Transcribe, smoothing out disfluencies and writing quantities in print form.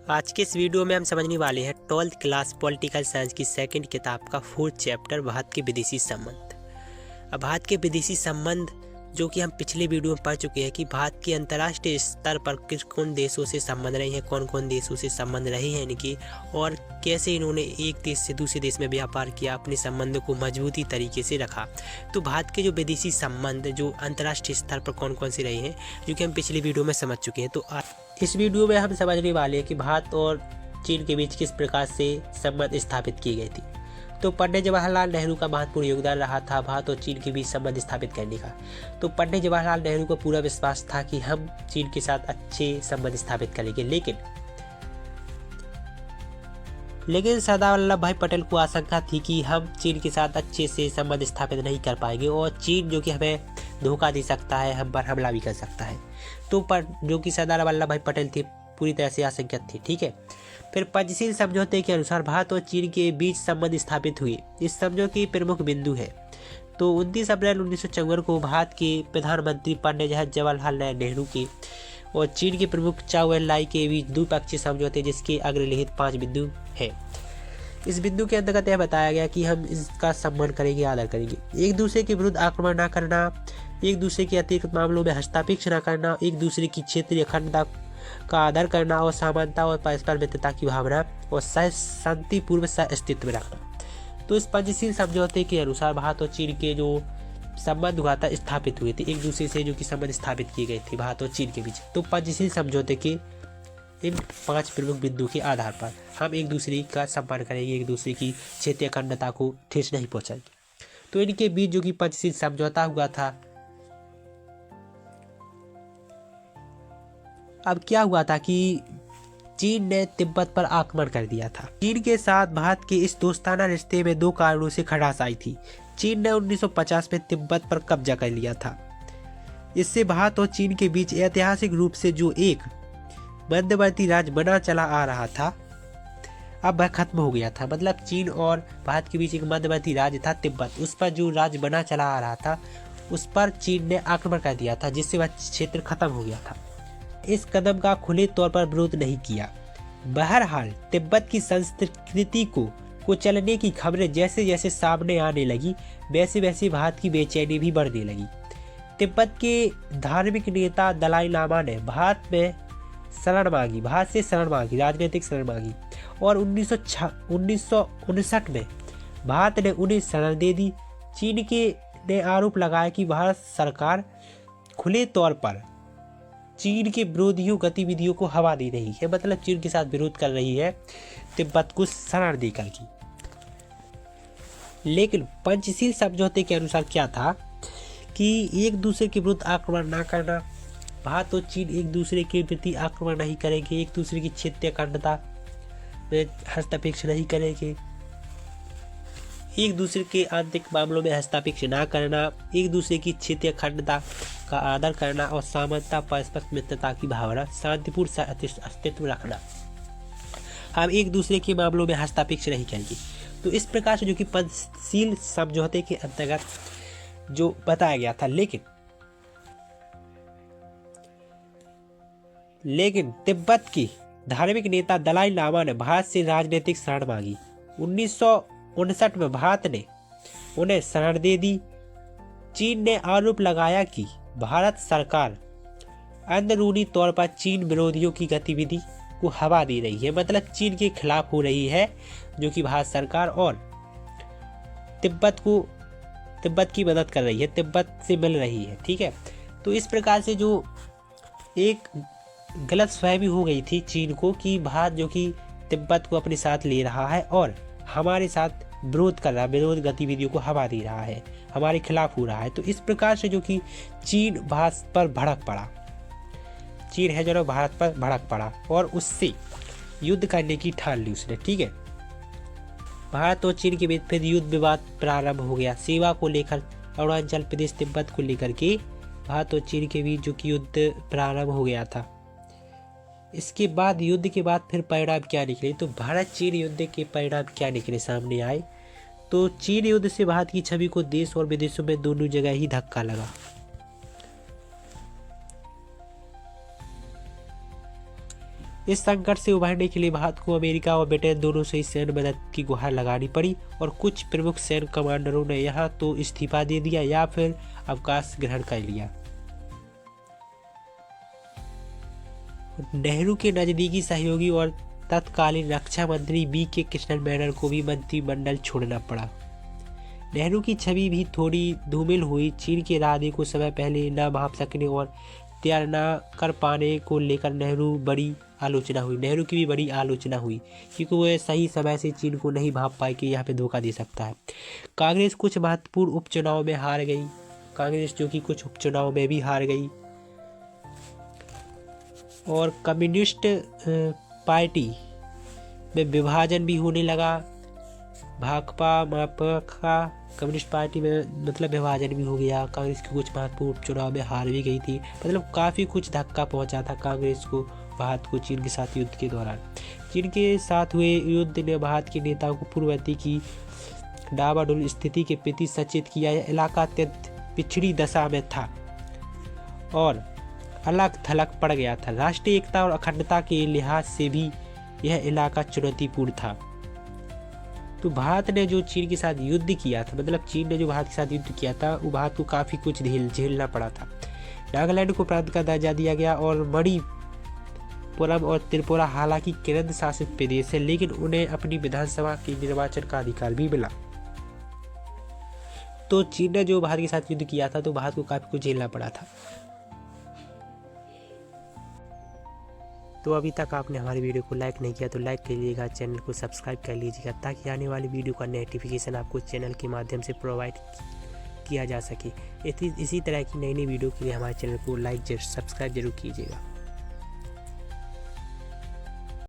आज के इस वीडियो में हम समझने वाले हैं 12th क्लास पॉलिटिकल साइंस की सेकंड किताब का 4th चैप्टर भारत के विदेशी संबंध। अब भारत के विदेशी संबंध जो कि हम पिछले वीडियो में पढ़ चुके हैं कि भारत के अंतर्राष्ट्रीय स्तर पर किस कौन देशों से संबंध रहे हैं, कौन कौन देशों से संबंध रहे हैं इनके, और कैसे इन्होंने एक देश से दूसरे देश में व्यापार किया, अपने संबंधों को मजबूती तरीके से रखा। तो भारत के जो विदेशी संबंध जो अंतर्राष्ट्रीय स्तर पर कौन कौन से रहे हैं जो कि हम पिछले वीडियो में समझ चुके हैं। तो इस वीडियो में हम समझने वाले हैं कि भारत और चीन के बीच किस प्रकार से संबंध स्थापित की गई थी। तो पंडित जवाहरलाल नेहरू का महत्वपूर्ण योगदान रहा था भारत और चीन के बीच संबंध स्थापित करने का। तो पंडित जवाहरलाल नेहरू को पूरा विश्वास था कि हम चीन के साथ अच्छे संबंध स्थापित करेंगे, लेकिन सरदार वल्लभ भाई पटेल को आशंका थी कि हम चीन के साथ अच्छे से संबंध स्थापित नहीं कर पाएंगे और चीन जो कि हमें धोखा दे सकता है, हम पर हमला भी कर सकता है। तो पर जो कि सरदार वल्लभ भाई पटेल थे पूरी तरह से आशंकित थे। ठीक है, फिर पंचशील समझौते के अनुसार भारत और चीन के बीच संबंध स्थापित हुए। इस समझौते के प्रमुख बिंदु है तो 29 अप्रैल 1954 को भारत के प्रधानमंत्री पंडित जवाहरलाल नेहरू के और चीन के प्रमुख चाउ एन लाई के बीच द्विपक्षीय समझौते जिसके अग्रलिखित 5 बिंदु हैं। इस बिंदु के अंतर्गत यह बताया गया कि हम इसका सम्मान करेंगे, आदर करेंगे, एक दूसरे के विरुद्ध आक्रमण न करना, एक दूसरे के अतिरिक्त मामलों में हस्तक्षेप न करना, एक दूसरे की क्षेत्रीय अखंडता का आदर करना और समानता और परस्पर मित्रता की भावना और शांतिपूर्व अस्तित्व रखना। तो इस पंचशील समझौते के अनुसार भारत और चीन के जो संबंध हुआ था स्थापित हुए थे, एक दूसरे से जो कि संबंध स्थापित किए गए थे भारत और चीन के बीच। तो पंचशील समझौते के इन 5 प्रमुख बिंदु के आधार पर हम एक दूसरे का सम्मान करेंगे, एक दूसरे की क्षेत्रीय अखंडता को ठेस नहीं पहुंचाएंगे। तो इनके बीच जो कि पंचशील समझौता हुआ था, अब क्या हुआ था कि चीन ने तिब्बत पर आक्रमण कर दिया था। चीन के साथ भारत के इस दोस्ताना रिश्ते में 2 कारणों से खटास आई थी। चीन ने 1950 में तिब्बत पर कब्जा कर लिया था। इससे भारत और चीन के बीच ऐतिहासिक रूप से जो एक मध्यवर्ती राज्य बना चला आ रहा था अब वह खत्म हो गया था। मतलब चीन और भारत के बीच एक मध्यवर्ती राज्य था तिब्बत, उस पर जो राज्य बना चला आ रहा था उस पर चीन ने आक्रमण कर दिया था, जिससे वह क्षेत्र खत्म हो गया था। इस कदम का खुले तौर पर विरोध नहीं किया। बहरहाल तिब्बत की संस्कृति को चलने की खबरें जैसे जैसे सामने आने लगी वैसे वैसे भारत की बेचैनी भी बढ़ने लगी। तिब्बत के धार्मिक नेता दलाई लामा ने भारत से शरण मांगी, राजनीतिक शरण मांगी और 1959 में भारत ने उन्हें शरण दे दी। चीन ने आरोप लगाया कि भारत सरकार खुले तौर पर चीन के विरोधियों गतिविधियों को हवा दे रही है, मतलब चीन के साथ विरोध कर रही है तिब्बत को शरण देकर की। लेकिन पंचशील समझौते के अनुसार क्या था कि एक दूसरे के विरुद्ध आक्रमण न करना, भारत और चीन एक दूसरे के प्रति आक्रमण नहीं करेंगे, एक दूसरे की क्षेत्रीय अखंडता में हस्तक्षेप नहीं करेंगे, एक दूसरे के आंतरिक मामलों में हस्तक्षेप न करना, एक दूसरे की क्षेत्रीय अखंडता का आदर करना और समानता परस्पर मित्रता की भावना, शांतिपूर्ण अस्तित्व रखना। हम एक दूसरे के मामलों में हस्तक्षेप नहीं करेंगे। तो इस प्रकार से जो कि पंचशील समझौते के अंतर्गत जो बताया गया था। लेकिन तिब्बत की धार्मिक नेता दलाई लामा ने भारत से राजनीतिक शरण मांगी। 1959 में भारत ने उन्हें शरण दे दी। चीन ने आरोप लगाया कि भारत सरकार अंदरूनी तौर पर चीन विरोधियों की गतिविधि को हवा दे रही है, मतलब चीन के खिलाफ हो रही है जो कि भारत सरकार, और तिब्बत की मदद कर रही है, तिब्बत से मिल रही है। ठीक है, तो इस प्रकार से जो एक गलत फहमी हो गई थी चीन को कि भारत जो कि तिब्बत को अपने साथ ले रहा है और हमारे साथ विरोध कर रहा है, विरोध गतिविधियों को हवा दे रहा है, हमारे खिलाफ हो रहा है। तो इस प्रकार से जो कि चीन भारत पर भड़क पड़ा, चीन है जो भारत पर भड़क पड़ा और उससे युद्ध करने की ठान ली उसने। ठीक है, भारत और चीन के बीच फिर युद्ध विवाद प्रारंभ हो गया। सेवा को लेकर, अरुणाचल प्रदेश तिब्बत को लेकर के भारत और चीन के बीच जो कि युद्ध प्रारंभ हो गया था। इसके बाद युद्ध के बाद फिर परिणाम क्या निकले, तो भारत चीन युद्ध के परिणाम क्या निकले सामने आए। तो चीन युद्ध से भारत की छवि को देश और विदेशों में दोनों जगह ही धक्का लगा। इस संकट से उभरने के लिए भारत को अमेरिका और ब्रिटेन दोनों से सैन्य मदद की गुहार लगानी पड़ी और कुछ प्रमुख सैन्य कमांडरों ने यहाँ तो इस्तीफा दे दिया या फिर अवकाश ग्रहण कर लिया। नेहरू के नजदीकी सहयोगी और तत्कालीन रक्षा मंत्री B.K. कृष्णन मेनन को भी मंत्रिमंडल छोड़ना पड़ा। नेहरू की छवि भी थोड़ी धूमिल हुई। चीन के इरादे को समय पहले न भाप सकने और तैयार न कर पाने को लेकर नेहरू की भी बड़ी आलोचना हुई क्योंकि वह सही समय से चीन को नहीं भाप पाए कि यहाँ पे धोखा दे सकता है। कांग्रेस कुछ महत्वपूर्ण उपचुनाव में हार गई। कांग्रेस जो कि कुछ उपचुनाव में भी हार गई और कम्युनिस्ट पार्टी में विभाजन भी होने लगा। भाकपा माकपा कम्युनिस्ट पार्टी में मतलब विभाजन भी हो गया। कांग्रेस के कुछ महत्वपूर्ण उपचुनाव में हार भी गई थी। मतलब काफ़ी कुछ धक्का पहुंचा था कांग्रेस को भारत को चीन के साथ युद्ध के दौरान। चीन के साथ हुए युद्ध ने भारत के नेताओं को पूर्ववर्ती की डावाडोल स्थिति के प्रति सचेत किया। यह इलाका अत्यंत पिछड़ी दशा में था और अलग थलग पड़ गया था। राष्ट्रीय एकता और अखंडता के लिहाज से भी यह इलाका चुनौतीपूर्ण था। तो भारत ने जो चीन के साथ युद्ध किया था, मतलब चीन ने जो भारत के साथ युद्ध किया था, वो भारत को काफ़ी कुछ झेलना पड़ा था। नागालैंड को प्रांत का दर्जा दिया गया और मणिपुरम और त्रिपुरा हालांकि केंद्र शासित प्रदेश है लेकिन उन्हें अपनी विधानसभा के निर्वाचन का अधिकार भी मिला। तो चीन ने जो भारत के साथ युद्ध किया था तो भारत को काफ़ी कुछ झेलना पड़ा था। तो अभी तक आपने हमारी वीडियो को लाइक नहीं किया तो लाइक कर लीजिएगा, चैनल को सब्सक्राइब कर लीजिएगा ताकि आने वाली वीडियो का नोटिफिकेशन आपको चैनल के माध्यम से प्रोवाइड किया जा सके। इसी तरह की नई वीडियो के लिए हमारे चैनल को लाइक सब्सक्राइब जरूर कीजिएगा।